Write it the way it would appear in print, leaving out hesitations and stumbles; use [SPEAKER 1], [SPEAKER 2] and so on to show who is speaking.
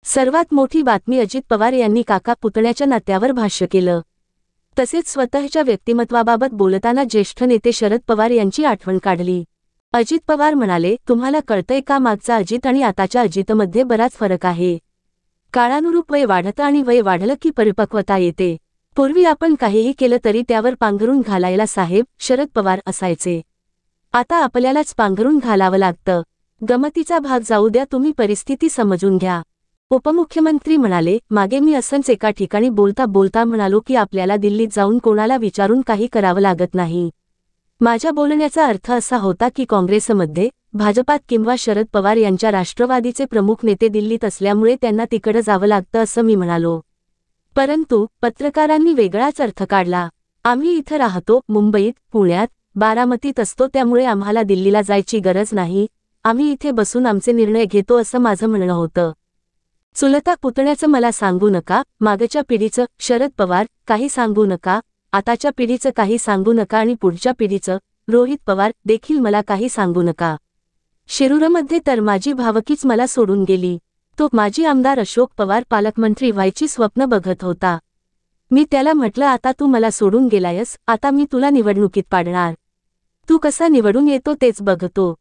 [SPEAKER 1] सर्वात मोठी बातमी अजित पवार यांनी काका पुतण्याच्या नात्यावर भाष्य केलं. तसेच स्वतःच्या व्यक्तिमत्वाबाबत बोलताना ज्येष्ठ नेते शरद पवार यांची आठवण काढली. अजित पवार म्हणाले, तुम्हाला कळतंय का मागचा अजित आणि आताच्या अजितमध्ये बराच फरक आहे. काळानुरूप वय वाढतं आणि वय वाढलं की परिपक्वता येते. पूर्वी आपण काहीही केलं तरी त्यावर पांघरून घालायला साहेब शरद पवार असायचे. आता आपल्यालाच पांघरून घालावं लागतं. गमतीचा भाग जाऊ द्या, तुम्ही परिस्थिती समजून घ्या. उपमुख्यमंत्री म्हणाले, मागे मी असंच एका ठिकाणी बोलता बोलता म्हणालो की आपल्याला दिल्लीत जाऊन कोणाला विचारून काही करावं लागत नाही. माझ्या बोलण्याचा अर्थ असा होता की काँग्रेसमध्ये, भाजपात किंवा शरद पवार यांच्या राष्ट्रवादीचे प्रमुख नेते दिल्लीत असल्यामुळे त्यांना तिकडं जावं लागतं असं मी म्हणालो. परंतु पत्रकारांनी वेगळाच अर्थ काढला. आम्ही इथं राहतो, मुंबईत, पुण्यात, बारामतीत असतो, त्यामुळे आम्हाला दिल्लीला जायची गरज नाही. आम्ही इथे बसून आमचे निर्णय घेतो असं माझं म्हणणं होतं. चुलता पुतण्याचं मला सांगू नका, मागच्या पिढीचं शरद पवार काही सांगू नका, आताच्या पिढीचं काही सांगू नका आणि पुढच्या पिढीचं रोहित पवार देखील मला काही सांगू नका. शिरूरमध्ये तर माझी भावकीच मला सोडून गेली. तो माजी आमदार अशोक पवार पालकमंत्री व्हायची स्वप्न बघत होता. मी त्याला म्हटलं, आता तू मला सोडून गेलायस, आता मी तुला निवडणुकीत पाडणार. तू कसा निवडून येतो तेच बघतो.